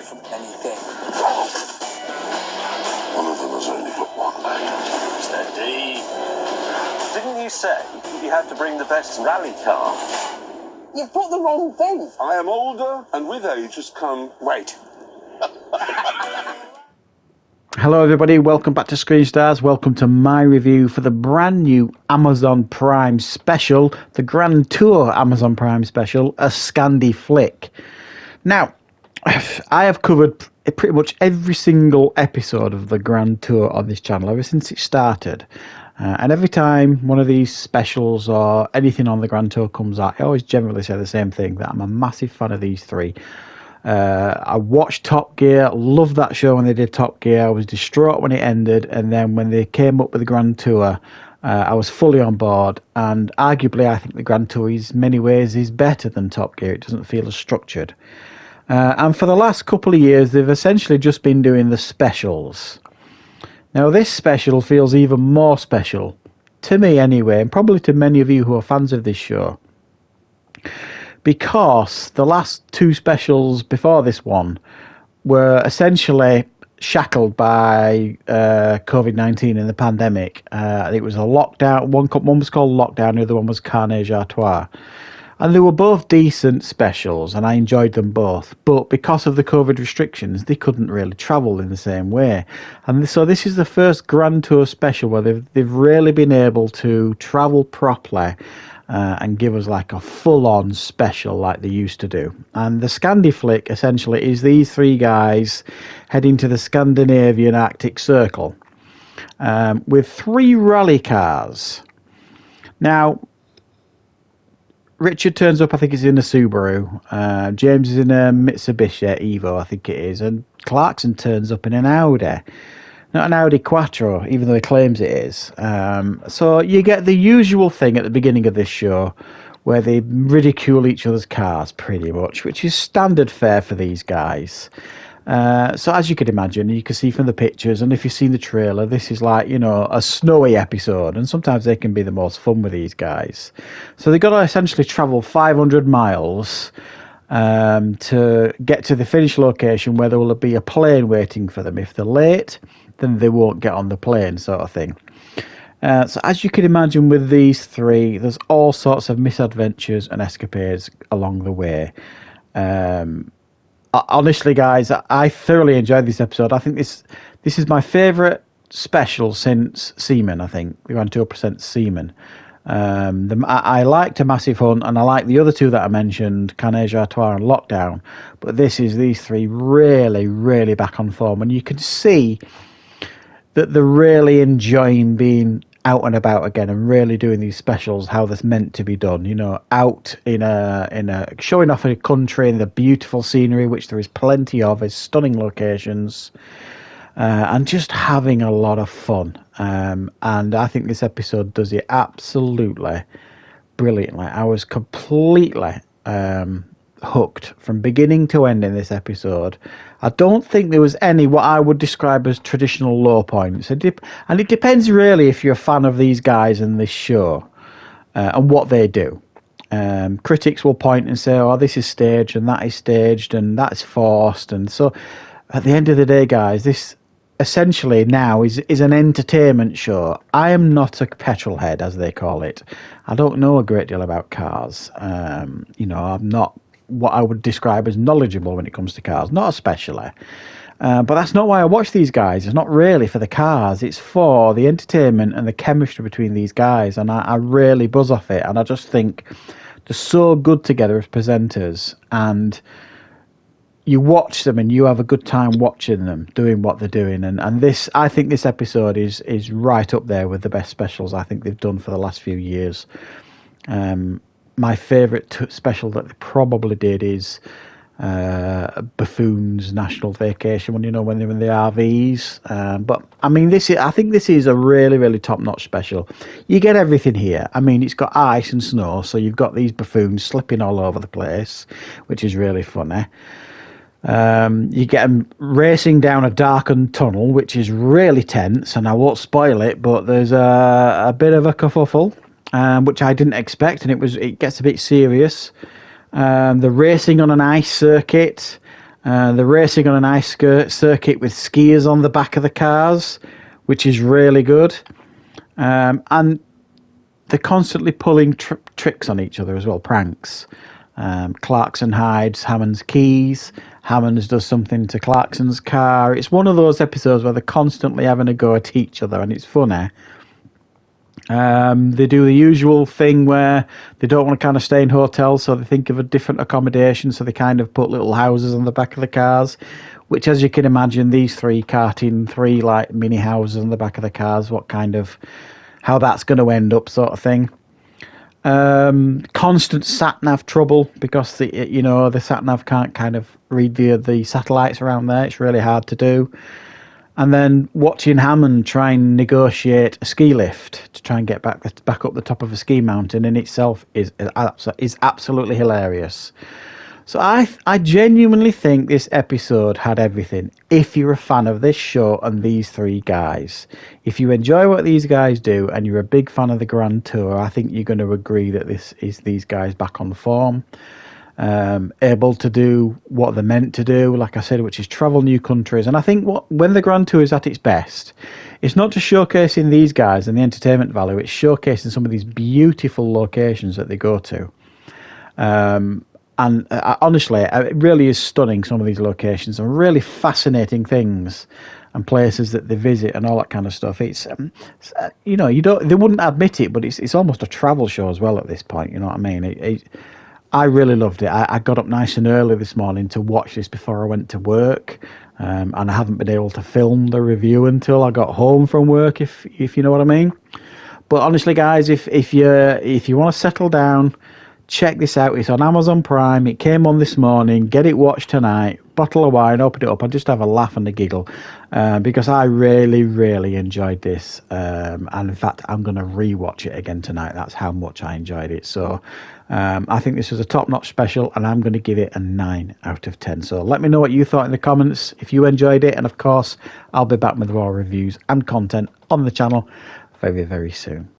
from anything. One of them has only got one leg. Steady. Didn't you say you had to bring the best rally car? You've put the wrong thing. I am older, and with age has come... Wait. Hello everybody, welcome back to Screenstars. Welcome to my review for the brand new Amazon Prime special, the Grand Tour Amazon Prime special, a Scandi flick. Now, I have covered pretty much every single episode of the Grand Tour on this channel ever since it started. And every time one of these specials or anything on the Grand Tour comes out, I always generally say the same thing, that I'm a massive fan of these three. I watched Top Gear, loved that show when they did Top Gear. I was distraught when it ended, and then when they came up with the Grand Tour, I was fully on board. And arguably, I think the Grand Tour, in many ways, is better than Top Gear. It doesn't feel as structured. And for the last couple of years, they've essentially just been doing the specials. Now, this special feels even more special, to me anyway, and probably to many of you who are fans of this show, because the last two specials before this one were essentially shackled by COVID-19 and the pandemic. It was a lockdown. One was called Lockdown, the other one was Carnage Artois. And they were both decent specials, and I enjoyed them both. But because of the COVID restrictions, they couldn't really travel in the same way. And so this is the first Grand Tour special where they've really been able to travel properly and give us like a full-on special like they used to do. And the Scandi flick essentially is these three guys heading to the Scandinavian Arctic Circle with three rally cars. Now, Richard turns up, I think he's in a Subaru. James is in a Mitsubishi Evo, I think it is. And Clarkson turns up in an Audi. Not an Audi Quattro, even though he claims it is. So you get the usual thing at the beginning of this show where they ridicule each other's cars, pretty much, which is standard fare for these guys. So as you can imagine, you can see from the pictures, and if you've seen the trailer, this is like, you know, a snowy episode, and sometimes they can be the most fun with these guys. So they've got to essentially travel 500 miles to get to the finish location where there will be a plane waiting for them. If they're late, then they won't get on the plane, sort of thing. So as you can imagine with these three, there's all sorts of misadventures and escapades along the way. Honestly, guys, I thoroughly enjoyed this episode. I think this is my favourite special since Seaman, I think. We ran 2% Seaman. I liked A Massive Hunt, and I like the other two that I mentioned, Carnage Artois and Lockdown. But these three really, really back on form. And you can see that they're really enjoying being out and about again and really doing these specials how they're meant to be done, you know, out in a showing off a country and the beautiful scenery, which there is plenty of, is stunning locations, and just having a lot of fun. And I think this episode does it absolutely brilliantly. I was completely hooked from beginning to end in this episode. I don't think there was any what I would describe as traditional low points. And it depends really if you're a fan of these guys and this show and what they do. Critics will point and say, oh, this is staged and that is staged and that's forced. And so at the end of the day, guys, this essentially now is an entertainment show. I am not a petrol head, as they call it. I don't know a great deal about cars. You know, I'm not what I would describe as knowledgeable when it comes to cars, not especially. But that's not why I watch these guys. It's not really for the cars. It's for the entertainment and the chemistry between these guys. And I really buzz off it. And I just think they're so good together as presenters. And you watch them and you have a good time watching them doing what they're doing. And this, I think this episode is right up there with the best specials I think they've done for the last few years. My favourite special that they probably did is Buffoon's National Vacation, when they're in the RVs. But I mean, I think this is a really, really top-notch special. You get everything here. I mean, it's got ice and snow, so you've got these buffoons slipping all over the place, which is really funny. You get them racing down a darkened tunnel, which is really tense, and I won't spoil it, but there's a bit of a kerfuffle, which I didn't expect, and it gets a bit serious. The racing on an ice circuit, They're racing on an ice circuit with skiers on the back of the cars, which is really good. And they're constantly pulling tricks on each other as well, pranks. Clarkson hides Hammond's keys. Hammond does something to Clarkson's car. It's one of those episodes where they're constantly having a go at each other, and it's funny. They do the usual thing where they don't want to kind of stay in hotels, so they think of a different accommodation, so they kind of put little houses on the back of the cars, which, as you can imagine, these three carting three like mini houses on the back of the cars, how that's going to end up, sort of thing. Constant sat-nav trouble because the sat-nav can't kind of read the satellites around there. It's really hard to do. And then watching Hammond try and negotiate a ski lift to try and get back up the top of a ski mountain in itself is absolutely hilarious. So I genuinely think this episode had everything. If you're a fan of this show and these three guys, if you enjoy what these guys do and you're a big fan of the Grand Tour, I think you're going to agree that this is these guys back on form, able to do what they're meant to do, like I said, which is travel new countries. And I think when the Grand Tour is at its best, it's not just showcasing these guys and the entertainment value, it's showcasing some of these beautiful locations that they go to. And honestly, it really is stunning, some of these locations, and really fascinating things and places that they visit and all that kind of stuff. It's, they wouldn't admit it, but it's almost a travel show as well at this point, you know what I mean? I really loved it. I got up nice and early this morning to watch this before I went to work, and I haven't been able to film the review until I got home from work, if you know what I mean. But honestly, guys, if you want to settle down, check this out. It's on Amazon Prime. It came on this morning. Get it watched tonight. Bottle of wine, open it up, and just have a laugh and a giggle, because I really, really enjoyed this. And in fact, I'm going to rewatch it again tonight. That's how much I enjoyed it. So I think this was a top-notch special, and I'm going to give it a 9 out of 10. So let me know what you thought in the comments if you enjoyed it. And of course, I'll be back with more reviews and content on the channel very, very soon.